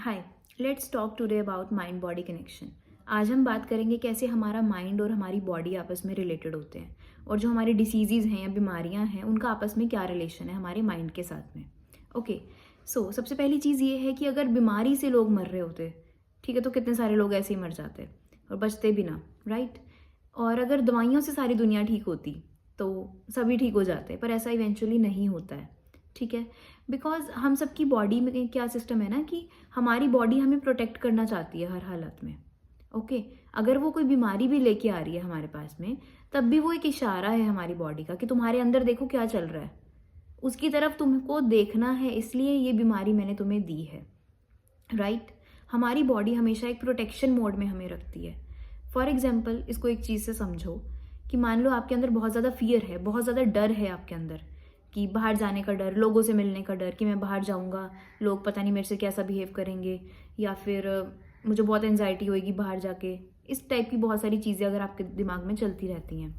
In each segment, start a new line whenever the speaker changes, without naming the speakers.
Hi, let's talk today about mind body connection. आज हम बात करेंगे कैसे हमारा माइंड और हमारी बॉडी आपस में रिलेटेड होते हैं और जो हमारी डिसीज़ हैं या बीमारियां हैं उनका आपस में क्या रिलेशन है हमारे माइंड के साथ में। ओके, सो सबसे पहली चीज़ ये है कि अगर बीमारी से लोग मर रहे होते, ठीक है, तो कितने सारे लोग ऐसे ही मर जाते और बचते भी ना, राइट। और अगर दवाइयों से सारी दुनिया ठीक होती तो सभी ठीक हो जाते, पर ऐसा इवेंचुअली नहीं होता है, ठीक है। बिकॉज हम सबकी बॉडी में क्या सिस्टम है ना कि हमारी बॉडी हमें प्रोटेक्ट करना चाहती है हर हालत में। ओके, अगर वो कोई बीमारी भी लेके आ रही है हमारे पास में, तब भी वो एक इशारा है हमारी बॉडी का कि तुम्हारे अंदर देखो क्या चल रहा है, उसकी तरफ तुमको देखना है, इसलिए ये बीमारी मैंने तुम्हें दी है, राइट। हमारी बॉडी हमेशा एक प्रोटेक्शन मोड में हमें रखती है। फॉर एग्जाम्पल, इसको एक चीज़ से समझो कि मान लो आपके अंदर बहुत ज़्यादा फियर है, बहुत ज़्यादा डर है आपके अंदर, कि बाहर जाने का डर, लोगों से मिलने का डर, कि मैं बाहर जाऊंगा लोग पता नहीं मेरे से कैसा बिहेव करेंगे, या फिर मुझे बहुत एंजाइटी होएगी बाहर जाके। इस टाइप की बहुत सारी चीज़ें अगर आपके दिमाग में चलती रहती हैं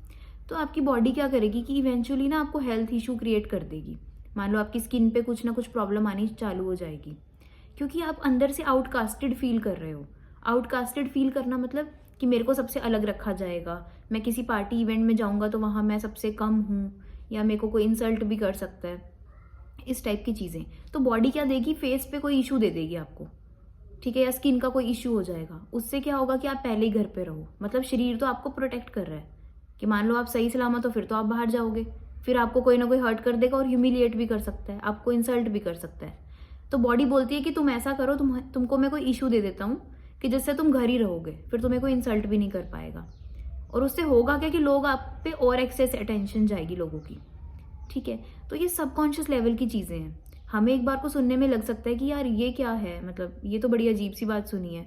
तो आपकी बॉडी क्या करेगी कि इवेंचुअली ना आपको हेल्थ इशू क्रिएट कर देगी। मान लो आपकी स्किन पे कुछ ना कुछ प्रॉब्लम आनी चालू हो जाएगी, क्योंकि आप अंदर से आउटकास्टेड फील कर रहे हो। आउटकास्टेड फील करना मतलब कि मेरे को सबसे अलग रखा जाएगा, मैं किसी पार्टी इवेंट में जाऊंगा तो वहाँ मैं सबसे कम हूँ, या मेरे को कोई इंसल्ट भी कर सकता है, इस टाइप की चीज़ें। तो बॉडी क्या देगी, फेस पे कोई इशू दे देगी आपको, ठीक है, या स्किन का कोई इशू हो जाएगा। उससे क्या होगा कि आप पहले ही घर पे रहो, मतलब शरीर तो आपको प्रोटेक्ट कर रहा है कि मान लो आप सही सलामत हो, फिर तो आप बाहर जाओगे, फिर आपको कोई ना कोई हर्ट कर देगा और ह्यूमिलिएट भी कर सकता है, आपको इंसल्ट भी कर सकता है। तो बॉडी बोलती है कि तुम ऐसा करो, तुमको मैं कोई इशू दे देता हूँ कि जिससे तुम घर ही रहोगे, फिर तुम्हें कोई इंसल्ट भी नहीं कर पाएगा। और उससे होगा क्या कि लोग आप पे और एक्सेस अटेंशन जाएगी लोगों की, ठीक है। तो ये सबकॉन्शियस लेवल की चीज़ें हैं। हमें एक बार को सुनने में लग सकता है कि यार ये क्या है, मतलब ये तो बड़ी अजीब सी बात सुनी है,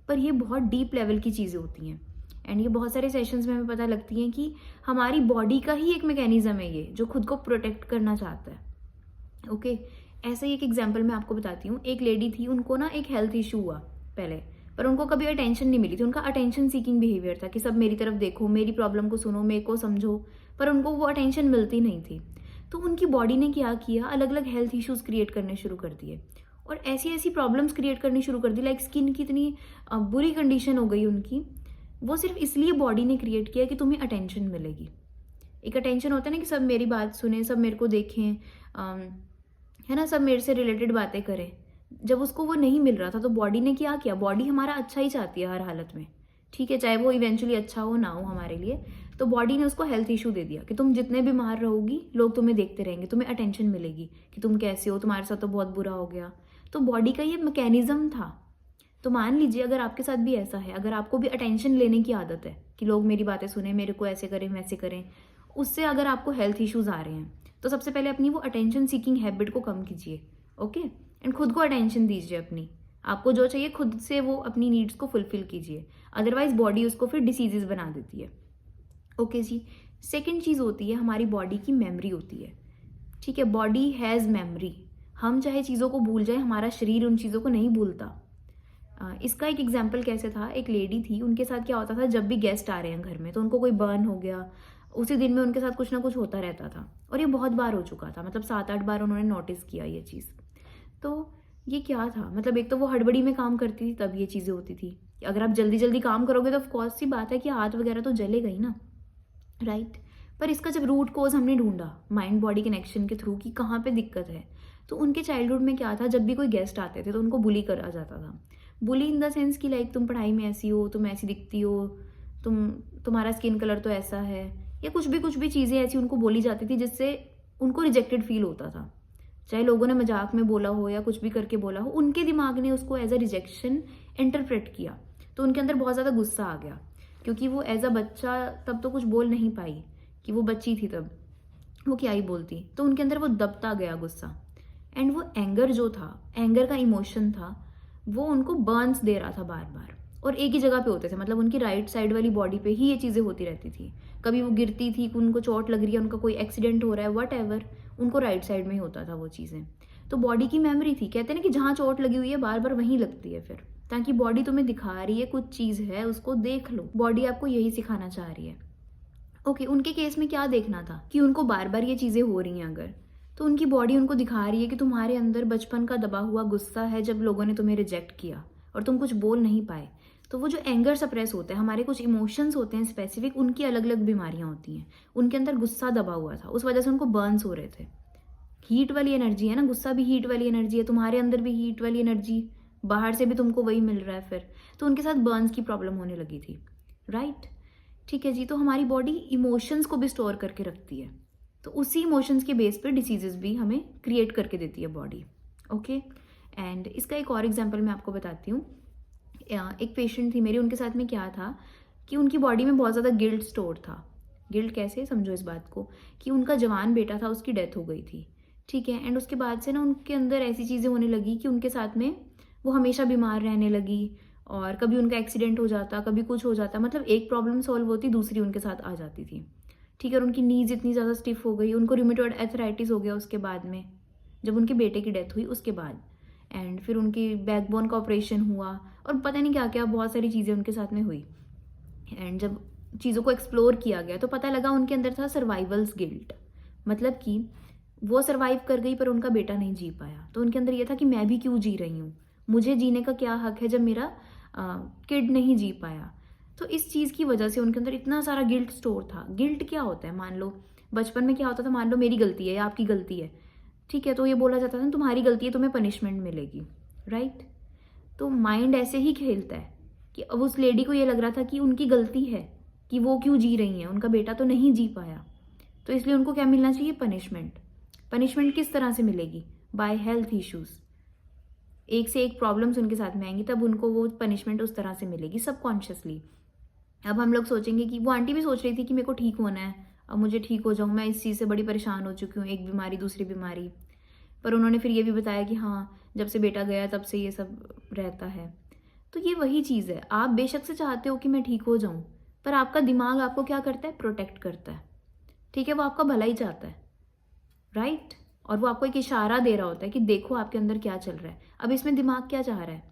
पर ये बहुत डीप लेवल की चीज़ें होती हैं। एंड ये बहुत सारे सेशंस में हमें पता लगती हैं कि हमारी बॉडी का ही एक मैकेनिज्म है ये, जो खुद को प्रोटेक्ट करना चाहता है। ओके, ऐसा ही एक एग्जाम्पल मैं आपको बताती हूँ। एक लेडी थी, उनको ना एक हेल्थ इशू हुआ पहले, पर उनको कभी अटेंशन नहीं मिली थी। उनका अटेंशन सीकिंग बिहेवियर था कि सब मेरी तरफ देखो, मेरी प्रॉब्लम को सुनो, मेरे को समझो, पर उनको वो अटेंशन मिलती नहीं थी। तो उनकी बॉडी ने क्या किया, अलग अलग हेल्थ इश्यूज क्रिएट करने शुरू कर दिए और ऐसी ऐसी प्रॉब्लम्स क्रिएट करनी शुरू कर दी। लाइक स्किन की इतनी बुरी कंडीशन हो गई उनकी, वो सिर्फ इसलिए बॉडी ने क्रिएट किया कि तुम्हें अटेंशन मिलेगी। एक अटेंशन होता है ना कि सब मेरी बात सुने, सब मेरे को देखें, है ना, सब मेरे से रिलेटेड बातें करें। जब उसको वो नहीं मिल रहा था तो बॉडी ने क्या किया, बॉडी हमारा अच्छा ही चाहती है हर हालत में, ठीक है, चाहे वो इवेंचुअली अच्छा हो ना हो हमारे लिए। तो बॉडी ने उसको हेल्थ इशू दे दिया कि तुम जितने भी बाहर रहोगी लोग तुम्हें देखते रहेंगे, तुम्हें अटेंशन मिलेगी कि तुम कैसे हो, तुम्हारे साथ तो बहुत बुरा हो गया। तो बॉडी का ये मैकेनिज्म था। तो मान लीजिए अगर आपके साथ भी ऐसा है, अगर आपको भी अटेंशन लेने की आदत है कि लोग मेरी बातें सुने, मेरे को ऐसे करें वैसे करें, उससे अगर आपको हेल्थ इश्यूज आ रहे हैं, तो सबसे पहले अपनी वो अटेंशन सीकिंग हैबिट को कम कीजिए। ओके, एंड खुद को अटेंशन दीजिए अपनी, आपको जो चाहिए खुद से वो अपनी नीड्स को फुलफिल कीजिए, अदरवाइज बॉडी उसको फिर डिसीजेज बना देती है। ओके जी। सेकेंड चीज़ होती है हमारी बॉडी की मेमोरी होती है, ठीक है। Body has memory. हम चाहे चीज़ों को भूल जाए, हमारा शरीर उन चीज़ों को नहीं भूलता। इसका एक एग्जाम्पल कैसे था, एक लेडी थी, उनके साथ क्या होता था, जब भी गेस्ट आ रहे हैं घर में तो उनको कोई बर्न हो गया, उसी दिन में उनके साथ कुछ ना कुछ होता रहता था, और ये बहुत बार हो चुका था, मतलब 7-8 बार उन्होंने नोटिस किया ये चीज़। तो ये क्या था, मतलब एक तो वो हड़बड़ी में काम करती थी तब ये चीज़ें होती थी। अगर आप जल्दी जल्दी काम करोगे तो ऑफकोर्स सी बात है कि हाथ वगैरह तो जलेगा ही ना, राइट। पर इसका जब रूट कोज हमने ढूंढा माइंड बॉडी कनेक्शन के थ्रू कि कहाँ पे दिक्कत है, तो उनके चाइल्डहुड में क्या था, जब भी कोई गेस्ट आते थे तो उनको बुली करा जाता था। बुली इन द सेंस कि लाइक तुम पढ़ाई में ऐसी हो, तुम ऐसी दिखती हो, तुम्हारा स्किन कलर तो ऐसा है, या कुछ भी चीज़ें ऐसी उनको बोली जाती थी जिससे उनको रिजेक्टेड फील होता था। चाहे लोगों ने मजाक में बोला हो या कुछ भी करके बोला हो, उनके दिमाग ने उसको एज अ रिजेक्शन इंटरप्रेट किया। तो उनके अंदर बहुत ज़्यादा गुस्सा आ गया, क्योंकि वो एज अ बच्चा तब तो कुछ बोल नहीं पाई, कि वो बच्ची थी तब, वो क्या ही बोलती। तो उनके अंदर वो दबता गया गुस्सा, एंड वो एंगर जो था, एंगर का इमोशन था, वो उनको बर्न्स दे रहा था बार बार, और एक ही जगह पे होते थे, मतलब उनकी राइट साइड वाली बॉडी पे ही ये चीज़ें होती रहती थी। कभी वो गिरती थी, उनको चोट लग रही है, उनका कोई एक्सीडेंट हो रहा है, वट एवर, उनको राइट साइड में ही होता था वो चीज़ें। तो बॉडी की मेमोरी थी, कहते हैं ना कि जहाँ चोट लगी हुई है बार बार वहीं लगती है, फिर ताकि बॉडी तुम्हें दिखा रही है कुछ चीज़ है, उसको देख लो, बॉडी आपको यही सिखाना चाह रही है। ओके, उनके केस में क्या देखना था कि उनको बार बार ये चीज़ें हो रही हैं अगर, तो उनकी बॉडी उनको दिखा रही है कि तुम्हारे अंदर बचपन का दबा हुआ गुस्सा है जब लोगों ने तुम्हें रिजेक्ट किया और तुम कुछ बोल नहीं पाए। तो वो जो एंगर सप्रेस होता है, हमारे कुछ इमोशंस होते हैं स्पेसिफिक, उनकी अलग अलग बीमारियां होती हैं। उनके अंदर गुस्सा दबा हुआ था, उस वजह से उनको बर्न्स हो रहे थे। हीट वाली एनर्जी है ना, गुस्सा भी हीट वाली एनर्जी है, तुम्हारे अंदर भी हीट वाली एनर्जी, बाहर से भी तुमको वही मिल रहा है फिर। तो उनके साथ बर्न्स की प्रॉब्लम होने लगी थी, राइट। ठीक है जी। तो हमारी बॉडी इमोशंस को भी स्टोर करके रखती है, तो उसी इमोशंस के बेस पर डिसीजेस भी हमें क्रिएट करके देती है बॉडी। ओके। एंड इसका एक और एग्जांपल मैं आपको बताती हूँ। एक पेशेंट थी मेरी, उनके साथ में क्या था कि उनकी बॉडी में बहुत ज़्यादा गिल्ट स्टोर था। गिल्ट कैसे, समझो इस बात को कि उनका जवान बेटा था, उसकी डेथ हो गई थी। ठीक है। एंड उसके बाद से ना उनके अंदर ऐसी चीज़ें होने लगी कि उनके साथ में वो हमेशा बीमार रहने लगी, और कभी उनका एक्सीडेंट हो जाता, कभी कुछ हो जाता, मतलब एक प्रॉब्लम सॉल्व होती दूसरी उनके साथ आ जाती थी। ठीक है। और उनकी नीज इतनी ज़्यादा स्टिफ हो गई, उनको रूमेटॉइड आर्थराइटिस हो गया उसके बाद में, जब उनके बेटे की डेथ हुई उसके बाद। एंड फिर उनकी बैकबोन का ऑपरेशन हुआ, और पता नहीं क्या क्या बहुत सारी चीज़ें उनके साथ में हुई। एंड जब चीज़ों को एक्सप्लोर किया गया तो पता लगा उनके अंदर था सर्वाइवल्स गिल्ट, मतलब कि वो सर्वाइव कर गई पर उनका बेटा नहीं जी पाया। तो उनके अंदर ये था कि मैं भी क्यों जी रही हूँ, मुझे जीने का क्या हक है जब मेरा किड नहीं जी पाया। तो इस चीज़ की वजह से उनके अंदर इतना सारा गिल्ट स्टोर था। गिल्ट क्या होता है, मान लो बचपन में क्या होता था, मान लो मेरी गलती है या आपकी गलती है, ठीक है, तो ये बोला जाता था तुम्हारी गलती है, तुम्हें पनिशमेंट मिलेगी, राइट। तो माइंड ऐसे ही खेलता है कि अब उस लेडी को ये लग रहा था कि उनकी गलती है कि वो क्यों जी रही हैं, उनका बेटा तो नहीं जी पाया, तो इसलिए उनको क्या मिलना चाहिए, पनिशमेंट। पनिशमेंट किस तरह से मिलेगी, बाय हेल्थ इश्यूज। एक से एक प्रॉब्लम्स उनके साथ में आएंगी, तब उनको वो पनिशमेंट उस तरह से मिलेगी सबकॉन्शियसली। अब हम लोग सोचेंगे कि वो आंटी भी सोच रही थी कि मेरे को ठीक होना है, अब मुझे ठीक हो जाऊँ, मैं इस चीज़ से बड़ी परेशान हो चुकी हूँ, एक बीमारी दूसरी बीमारी। पर उन्होंने फिर ये भी बताया कि हाँ, जब से बेटा गया तब से ये सब रहता है। तो ये वही चीज़ है, आप बेशक से चाहते हो कि मैं ठीक हो जाऊँ, पर आपका दिमाग आपको क्या करता है, प्रोटेक्ट करता है। ठीक है, वो आपका भला ही चाहता है, राइट। और वो आपको एक इशारा दे रहा होता है कि देखो आपके अंदर क्या चल रहा है। अब इसमें दिमाग क्या चाह रहा है,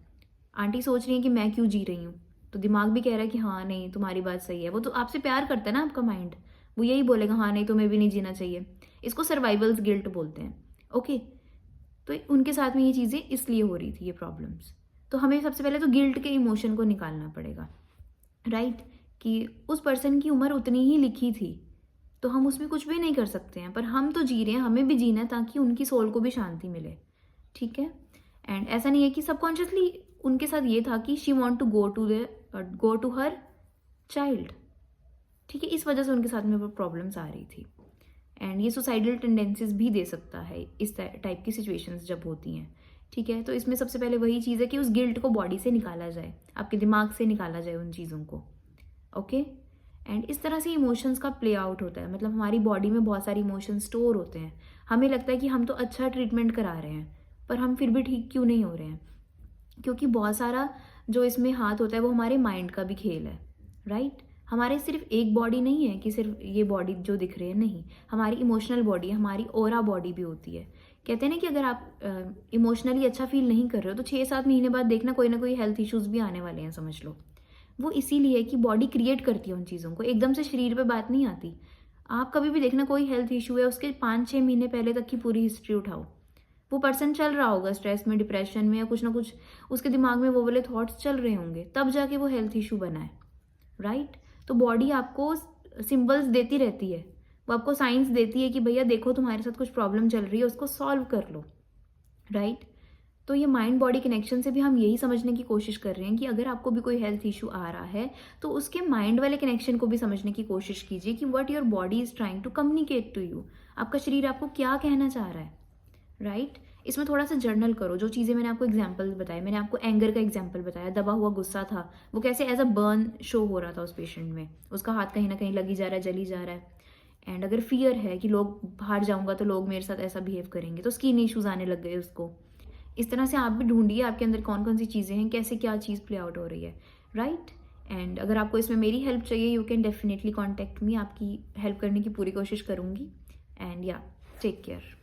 आंटी सोच रही है कि मैं क्यों जी रही हूँ, तो दिमाग भी कह रहा है कि हाँ नहीं तुम्हारी बात सही है। वो तो आपसे प्यार करता है ना आपका माइंड, वो यही बोलेगा हाँ नहीं तुम्हें भी नहीं जीना चाहिए। इसको सर्वाइवल्स गिल्ट बोलते हैं। ओके। तो उनके साथ में ये चीज़ें इसलिए हो रही थी, ये प्रॉब्लम्स। तो हमें सबसे पहले तो गिल्ट के इमोशन को निकालना पड़ेगा, राइट। कि उस पर्सन की उम्र उतनी ही लिखी थी, तो हम उसमें कुछ भी नहीं कर सकते हैं, पर हम तो जी रहे हैं, हमें भी जीना है ताकि उनकी सोल को भी शांति मिले। ठीक है। एंड ऐसा नहीं है कि सबकॉन्शियसली उनके साथ ये था कि she want to go to her child. ठीक है, इस वजह से उनके साथ में वो प्रॉब्लम्स आ रही थी। एंड ये सुसाइडल टेंडेंसीज भी दे सकता है इस टाइप की सिचुएशंस जब होती हैं। ठीक है। तो इसमें सबसे पहले वही चीज़ है कि उस गिल्ट को बॉडी से निकाला जाए, आपके दिमाग से निकाला जाए उन चीज़ों को। ओके। एंड इस तरह से इमोशंस का प्ले आउट होता है, मतलब हमारी बॉडी में बहुत सारे इमोशंस स्टोर होते हैं। हमें लगता है कि हम तो अच्छा ट्रीटमेंट करा रहे हैं, पर हम फिर भी ठीक क्यों नहीं हो रहे हैं, क्योंकि बहुत सारा जो इसमें हाथ होता है वो हमारे माइंड का भी खेल है, राइट। हमारे सिर्फ एक बॉडी नहीं है कि सिर्फ ये बॉडी जो दिख रही है, नहीं, हमारी इमोशनल बॉडी, हमारी ओरा बॉडी भी होती है। कहते हैं ना कि अगर आप इमोशनली अच्छा फील नहीं कर रहे हो तो 6-7 महीने बाद देखना कोई ना कोई हेल्थ इश्यूज भी आने वाले हैं, समझ लो। वो इसीलिए कि बॉडी क्रिएट करती है उन चीज़ों को, एकदम से शरीर पे बात नहीं आती। आप कभी भी देखना कोई हेल्थ इशू है, उसके 5-6 महीने पहले तक की पूरी हिस्ट्री उठाओ, वो पर्सन चल रहा होगा स्ट्रेस में, डिप्रेशन में, या कुछ ना कुछ उसके दिमाग में वो वाले थॉट्स चल रहे होंगे, तब जाके वो हेल्थ इशू बना है, राइट। तो बॉडी आपको सिंबल्स देती रहती है, वो आपको साइंस देती है कि भैया देखो तुम्हारे साथ कुछ प्रॉब्लम चल रही है, उसको सॉल्व कर लो, राइट। तो ये माइंड बॉडी कनेक्शन से भी हम यही समझने की कोशिश कर रहे हैं कि अगर आपको भी कोई हेल्थ इशू आ रहा है तो उसके माइंड वाले कनेक्शन को भी समझने की कोशिश कीजिए कि what your body is trying to communicate to you, आपका शरीर आपको क्या कहना चाह रहा है, राइट। इसमें थोड़ा सा जर्नल करो, जो चीज़ें मैंने आपको एग्जाम्पल बताए, मैंने आपको एंगर का एग्जाम्पल बताया, दबा हुआ गुस्सा था, वो कैसे एज अ बर्न शो हो रहा था उस पेशेंट में, उसका हाथ कहीं ना कहीं लगी जा रहा है, जली जा रहा है। एंड अगर फियर है कि लोग बाहर जाऊंगा तो लोग मेरे साथ ऐसा बिहेव करेंगे, तो स्किन इश्यूज आने लग गए उसको। इस तरह से आप भी ढूंढिए आपके अंदर कौन कौन सी चीज़ें हैं, कैसे क्या चीज़ प्ले आउट हो रही है, राइट। एंड अगर आपको इसमें मेरी हेल्प चाहिए, you can definitely contact me, आपकी हेल्प करने की पूरी कोशिश करूँगी। एंड या, टेक केयर।